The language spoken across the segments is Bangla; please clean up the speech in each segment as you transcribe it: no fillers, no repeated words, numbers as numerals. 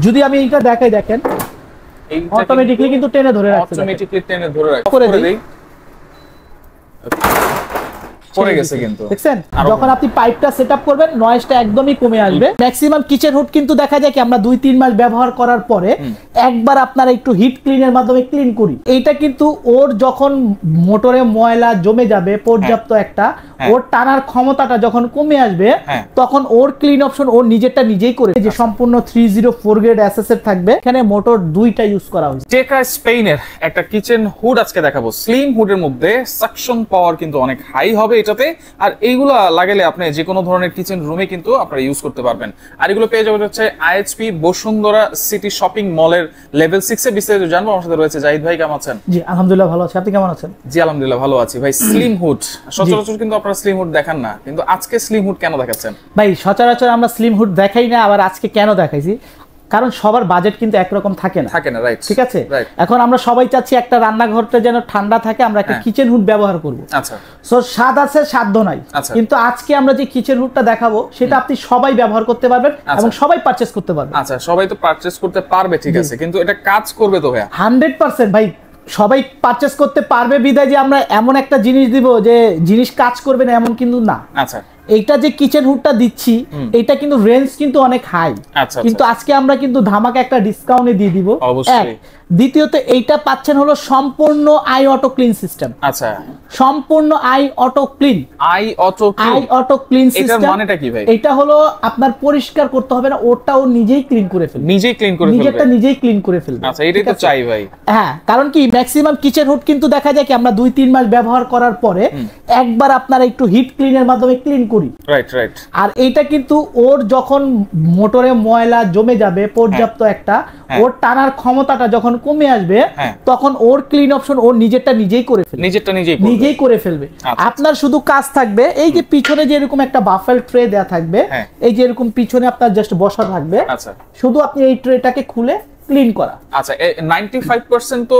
যদি আমি এটা দেখাই দেখেন অটোমেটিক্যালি কিন্তু টেনে ধরে রাখছে, অটোমেটিক্যালি টেনে ধরে রাখছে করে দেই পড়ে গেছে কিন্তু দেখছেন। যখন আপনি পাইপটা সেটআপ করবেন নয়েজটা একদমই কমে আসবে। ম্যাক্সিমাম কিচেন হুড কিন্তু দেখা যায় কি আমরা 2-3 মাস ব্যবহার করার পরে একবার আপনারা একটু হিট ক্লিনের মাধ্যমে ক্লিন করি। এইটা কিন্তু ওর যখন মোটরে ময়লা জমে যাবে পর্যাপ্ত একটা, ওর টানার ক্ষমতাটা যখন কমে আসবে তখন ওর ক্লিন অপশন ওর নিজেরটা নিজেই করে, যে সম্পূর্ণ 304 গ্রেড এসএসএর থাকবে। এখানে মোটর দুইটা ইউজ করা হয়েছে। টেকা স্পেনের একটা কিচেন হুড আজকে দেখাবো। স্লিম হুডের মধ্যে সাকশন পাওয়ার কিন্তু অনেক হাই হবে এটাতে, আর এইগুলা লাগালে আপনি যে কোনো ধরনের কিচেন রুমে কিন্তু আপনারা ইউজ করতে পারবেন। আর এগুলো পেয়ে যাবেন হচ্ছে আইএচপি বসুন্ধরা সিটি শপিং মলের লেভেল 6 এ। বিস্তারিত জানবো। আমার সাথে রয়েছে জাহিদ ভাই। কেমন আছেন? জি আলহামদুলিল্লাহ ভালো আছি, আপনি কেমন আছেন? জি আলহামদুলিল্লাহ ভালো আছি ভাই। স্লিম হুড সচরাচর কিন্তু আপনারা স্লিম হুড দেখান না, কিন্তু আজকে স্লিম হুড কেন দেখাচ্ছেন ভাই? সচরাচর আমরা স্লিম হুড দেখাই না, আবার আজকে কেন দেখাইছি কারণ সবার বাজেট কিন্তু একরকম থাকে না, রাইট? ঠিক আছে। এখন আমরা সবাই চাচ্ছি একটা রান্নাঘরটা যেন ঠান্ডা থাকে, আমরা একটা কিচেন হুড ব্যবহার করব। আচ্ছা, সো স্বাদ আছে সাধ্য নাই, কিন্তু আজকে আমরা যে কিচেন হুডটা দেখাবো সেটা আপনি সবাই ব্যবহার করতে পারবেন এবং সবাই পারচেজ করতে পারবেন। আচ্ছা, সবাই তো পারচেজ করতে পারবে, ঠিক আছে, কিন্তু এটা কাজ করবে তো ভাই? 100% ভাই, সবাই পারচেজ করতে পারবে বিদায় যে আমরা এমন একটা জিনিস দিব যে জিনিস কাজ করবে না এমন কিন্তু না। আচ্ছা, এইটা যে কিচেন হুডটা দিচ্ছি এটা কিন্তু রেঞ্জ কিন্তু অনেক হাই, কিন্তু আজকে আমরা কিন্তু ধামাকা একটা ডিসকাউন্টে দিয়ে দিব। অবশ্যই। দ্বিতীয়ত এইটা পাচ্ছেন হলো সম্পূর্ণ আই অটো ক্লিন সিস্টেম। আচ্ছা, সম্পূর্ণ I auto clean. I auto clean system এটার মানেটা কি ভাই? এটা হলো আপনার পরিষ্কার করতে হবে না, ওটা ও নিজেই ক্লিন করে ফেলবে, নিজেরটা নিজেই ক্লিন করে ফেলবে। আচ্ছা, এটাই তো চাই ভাই। হ্যাঁ, কারণ কি ম্যাক্সিমাম কিচেন হুড কিন্তু দেখা যায় কি আমরা 2-3 মাস ব্যবহার করার পরে একবার আপনারা একটু হিট ক্লিনের মাধ্যমে ক্লিন করি, রাইট। আর এইটা কিন্তু ওর যখন মোটরে ময়লা জমে যাবে পর্যাপ্ত একটা, ওর টানার ক্ষমতাটা যখন কমে আসবে তখন ওর ক্লিন অপশন ওর নিজেরটা নিজেই করে ফেলবে, নিজেই করে ফেলবে। আপনার শুধু কাজ থাকবে এই যে পিছনে যে এরকম একটা বাফেল ট্রে দেয়া থাকবে, এই যে এরকম পিছনে আপনার জাস্ট বসা থাকবে, শুধু আপনি এই ট্রেটাকে খুলে ক্লিন করা। আচ্ছা, 95% তো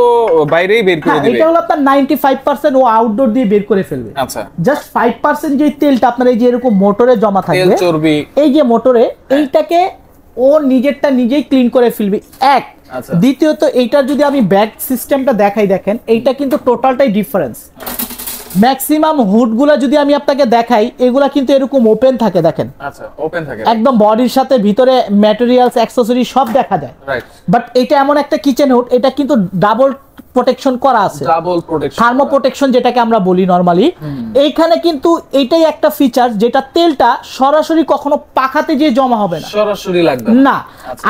বাইরেই বের করে দিবে। এটা হলো আপনার 95% ও আউটডোর দিয়ে বের করে ফেলবে। আচ্ছা, জাস্ট 5% যে তেলটা আপনার এই যে এরকম মোটরে জমা থাকবে, তেল চর্বি, এই যে মোটরে এইটাকে ও নিজেরটা নিজেই ক্লিন করে ফেলবে। এক, দ্বিতীয়ত এইটার যদি আমি ব্যাক সিস্টেমটা দেখাই, দেখেন এইটা কিন্তু টোটালটাই ডিফারেন্স। ম্যাক্সিমাম হুডগুলা যদি আমি আপনাকে দেখাই এগুলা কিন্তু এরকম ওপেন থাকে, দেখেন। আচ্ছা, ওপেন থাকে একদম বডির সাথে ভিতরে ম্যাটেরিয়ালস অ্যাকসেসরি সব দেখা যায়, রাইট। বাট এটা এমন একটা কিচেন হুড, এটা কিন্তু ডাবল প্রোটেকশন করা আছে, ডাবল প্রোটেকশন, থার্মো প্রোটেকশন যেটাকে আমরা বলি নরমালি। এইখানে কিন্তু এটাই একটা ফিচার যেটা তেলটা সরাসরি কখনো পাখাতে যে জমা হবে না, সরাসরি লাগবে না।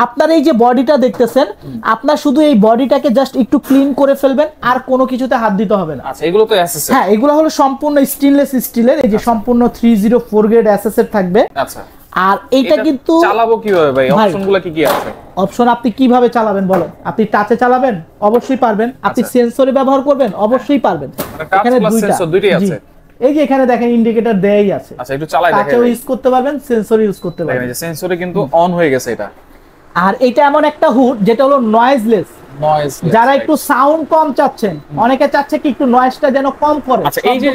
আপনার এই যে বডিটা দেখতেছেন, আপনার শুধু এই বডিটাকে জাস্ট একটু ক্লিন করে ফেলবেন, আর কোনো কিছুতে হাত দিতে হবে না। আচ্ছা, এগুলো তো এসএস, হ্যাঁ, এগুলো হলো সম্পূর্ণ স্টেনলেস স্টিলের, এই যে সম্পূর্ণ 304 গ্রেড এসএসএর থাকবে। আচ্ছা, আর এইটা কিন্তু চালাবো কিভাবে ভাই? অপশনগুলো কি কি আছে? অপশন আপনি কিভাবে চালাবেন বলেন? আপনি টাচে চালাবেন, অবশ্যই পারবেন। আপনি সেন্সরে ব্যবহার করবেন, অবশ্যই পারবেন। এখানে দুইটাই আছে। এই যে এখানে দেখেন ইন্ডিকেটর দেয়াই আছে। আচ্ছা, একটু চালাই দেখেন। টাচেও ইউজ করতে পারবেন, সেন্সরে ইউজ করতে পারবেন। দেখেন এই যে সেন্সরে কিন্তু অন হয়ে গেছে এটা। আর এটা এমন একটা হুড যেটা হলো নয়েজলেস। যারা একটু সাউন্ড কম চাচ্ছেন, অনেকে চাচ্ছে কি একটু নয়েজটা যেন কম করে। আচ্ছা, এই যে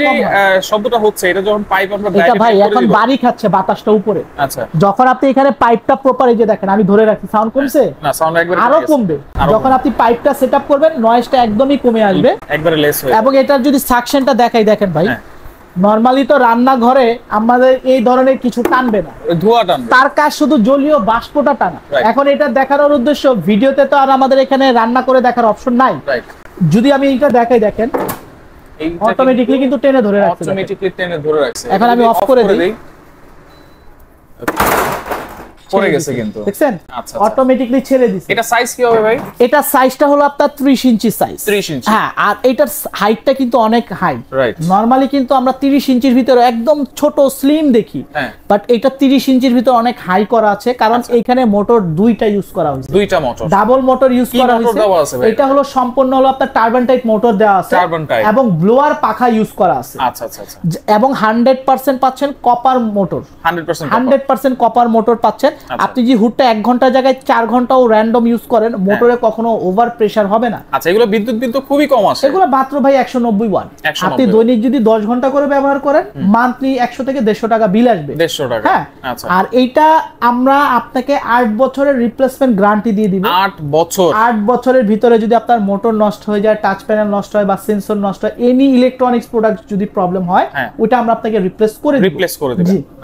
শব্দটা হচ্ছে এটা যখন পাইপ আমরা এটা ভাই এখন বাড়ি খাচ্ছে বাতাসটা উপরে। আচ্ছা, যখন আপনি এখানে পাইপটা প্রপার এই যে দেখেন আমি ধরে রাখছি, সাউন্ড কমছে না? সাউন্ড একবারে আরো কমবে। যখন আপনি পাইপটা সেটআপ করবেন নয়েজটা একদমই কমে আসবে, একবারে লেস হয়ে। এবং এটার যদি সাকশনটা দেখাই, দেখেন ভাই, নরমালি তো রান্নাঘরে আমাদের এই ধরনের কিছু টানবে না, ধোঁয়া টানবে, তার কাজ শুধু জলীয় বাষ্পটা টানা। এখন এটা দেখানোর উদ্দেশ্য, ভিডিওতে তো আর আমাদের এখানে রান্না করে দেখার অপশন নাই। যদি আমি এটা দেখাই, দেখেন অটোমেটিক্যালি কিন্তু টেনে ধরে রাখছে। এখন আমি অফ করে দিই, পড়ে গেছে কিন্তু দেখছেন, অটোমেটিক্যালি ছেড়ে দিছে। এটা সাইজ কি হবে ভাই? এটা সাইজটা হলো আপনার 30 ইঞ্চি সাইজ। 30 ইঞ্চি, হ্যাঁ। আর এটার হাইটটা কিন্তু অনেক হাই, রাইট। নরমালি কিন্তু আমরা 30 ইঞ্চির ভিতরে একদম ছোট স্লিম দেখি, বাট এটা 30 ইঞ্চির ভিতরে অনেক হাই করা আছে, কারণ এখানে মোটর দুইটা ইউজ করা হয়েছে, দুইটা মোটর, ডাবল মোটর ইউজ করা হয়েছে। এটা হলো সম্পূর্ণ হলো আপনার টারবাইন টাইপ মোটর দেওয়া আছে, এবং ব্লোয়ার পাখা ইউজ করা আছে। আচ্ছা আচ্ছা আচ্ছা। এবং 100% পাচ্ছেন কপার মোটর, 100% কপার মোটর পাচ্ছেন। আপনি যে হুডটা 1 ঘন্টার জায়গায় 4 ঘন্টাও র্যান্ডম ইউজ করেন, মোটরে কখনো ওভার প্রেসার হবে না। আচ্ছা, এগুলো বিদ্যুৎ বিল তো খুবই কম আসে। এগুলো মাত্র ভাই 190 ওয়াট। আপনি দৈনিক যদি 10 ঘন্টা করে ব্যবহার করেন, মান্থলি 100 থেকে 150 টাকা বিল আসবে। 150 টাকা। হ্যাঁ, আচ্ছা। আর এইটা আমরা আপনাকে 8 বছরের রিপ্লেসমেন্ট গ্যারান্টি দিয়ে দিব। 8 বছর? 8 বছরের ভিতরে যদি আপনার মোটর নষ্ট হয়ে যায়, টাচ প্যানেল নষ্ট হয় বা সেন্সর নষ্ট হয়, এনি ইলেকট্রনিক্স প্রোডাক্ট যদি প্রবলেম হয়, ওটা আমরা আপনাকে রিপ্লেস করে দেব।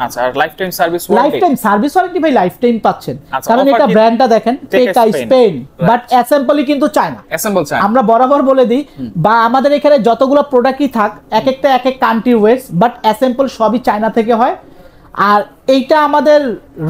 আচ্ছা, আর lifetime service warranty? Lifetime service warranty ভাই লাইফ টাইম পাচ্ছেন, কারণ এটা ব্র্যান্ডটা দেখেন, টেকা স্পেন, বাট অ্যাসেম্বলি কিন্তু চায়না। Assemble China. আমরা বরাবর বলে দিই, বা আমাদের এখানে যতগুলো প্রোডাক্টই থাক, এক একটা এক এক কান্ট্রি ওয়েস, বাট অ্যাসেম্বল সবই চায়না থেকে হয়। আর এইটা আমাদের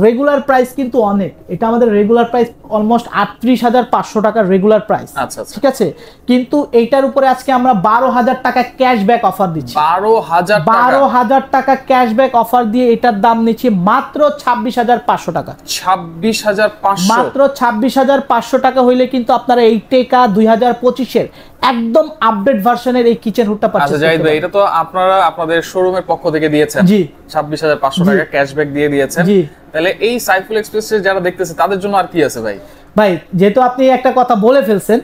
রেগুলার প্রাইস কিন্তু অনেক, এটা আমাদের রেগুলার প্রাইস অলমোস্ট 38,500 টাকার রেগুলার প্রাইস। আচ্ছা, ঠিক আছে, কিন্তু এইটার উপরে আজকে আমরা 12,000 টাকা ক্যাশব্যাক অফার দিচ্ছি। 12,000 টাকা ক্যাশব্যাক অফার দিয়ে এটার দাম নিচ্ছি মাত্র 26,500 টাকা। 26,500? মাত্র 26,500 টাকা হইলে কিন্তু আপনারা এই টেকা 2025 এর একদম আপডেট ভার্সনের এই কিচেন হুডটা পাচ্ছেন। আচ্ছা জাহিদ ভাই, এটা তো আপনারা আপনাদের শোরুমের পক্ষ থেকে দিয়েছেন। জি, 26,500 টাকা ক্যাশব্যাক দিয়ে দিয়েছেন। জি, তাহলে এই সাইফুল এক্সপ্রেস যারা দেখতেছে তাদের জন্য আর কি আছে ভাই? ভাই যেহেতু আপনি একটা কথা বলে ফেলছেন,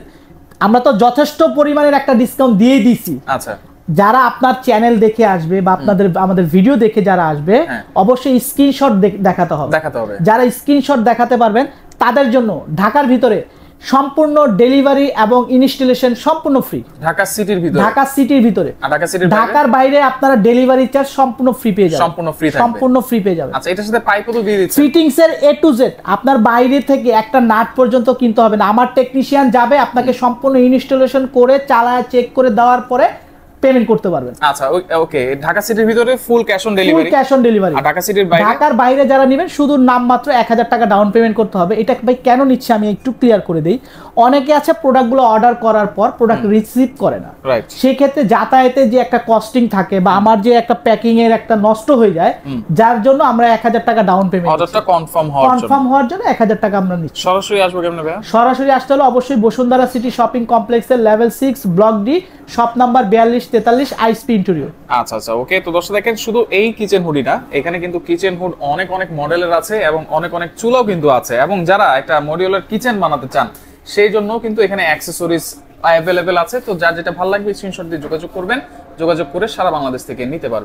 আমরা তো যথেষ্ট পরিমাণের একটা ডিসকাউন্ট দিয়ে দিছি। আচ্ছা, যারা আপনার চ্যানেল দেখে আসবে বা আমাদের ভিডিও দেখে যারা আসবে, অবশ্যই স্ক্রিনশট দেখাতে হবে। যারা স্ক্রিনশট দেখাতে পারবেন তাদের জন্য ঢাকার ভিতরে সম্পূর্ণ ডেলিভারি এবং ইনস্টলেশন সম্পূর্ণ ফ্রি। ঢাকা সিটির ভিতরে? ঢাকা সিটির ভিতরে। ঢাকার বাইরে আপনারা ডেলিভারি চার্জ সম্পূর্ণ ফ্রি পেয়ে যাবেন। সম্পূর্ণ ফ্রি পেয়ে যাবেন। আচ্ছা, এটার সাথে পাইপও তো দিয়ে দিচ্ছেন? ফিটিংস এর A to Z, আপনার বাইরে থেকে একটা নাট পর্যন্ত কিনতে হবে না। আমার টেকনিশিয়ান যাবে, আপনাকে সম্পূর্ণ ইনস্টলেশন করে চালায় চেক করে দেওয়ার পরে পেমেন্ট করতে পারবেন। আচ্ছা, ওকে। ঢাকা সিটির ভিতরে full cash on delivery? Full cash on delivery. আর ঢাকা সিটির বাইরে? ঢাকার বাইরে যারা নেবেন শুধু নামমাত্র 1,000 টাকা ডাউন পেমেন্ট করতে হবে। এটা ভাই কেন নিচ্ছে আমি একটু ক্লিয়ার করে দেই। অনেকে আছে প্রোডাক্টগুলো অর্ডার করার পর প্রোডাক্ট রিসিভ করে না, সেই ক্ষেত্রে যাতায়াতে যে একটা কস্টিং থাকে বা আমার যে একটা প্যাকিং এর একটা নষ্ট হয়ে যায়, যার জন্য আমরা 1,000 টাকা ডাউন পেমেন্ট, অর্ডারটা কনফার্ম হওয়ার জন্য 1,000 টাকা আমরা নিচ্ছি। সরাসরি আসবো কেমনে ভাই? সরাসরি আসতে হলে অবশ্যই বসুন্ধরা সিটি শপিং কমপ্লেক্সের level 6 block D shop number 4243 আইসপি interior. আচ্ছা, ওকে। তো দর্শক দেখেন, শুধু এই কিচেন হুডই না, এখানে কিন্তু কিচেন হুড অনেক মডেলের আছে এবং অনেক চুলাও কিন্তু আছে। এবং যারা একটা মডিউলার কিচেন বানাতে চান সেই জন্য কিন্তু এখানে অ্যাক্সেসরিজ অ্যাভেলেবেল আছে। তো যার যেটা ভালো লাগবে স্ক্রিনশট দিয়ে যোগাযোগ করবেন, যোগাযোগ করে সারা বাংলাদেশ থেকে নিতে পারবেন।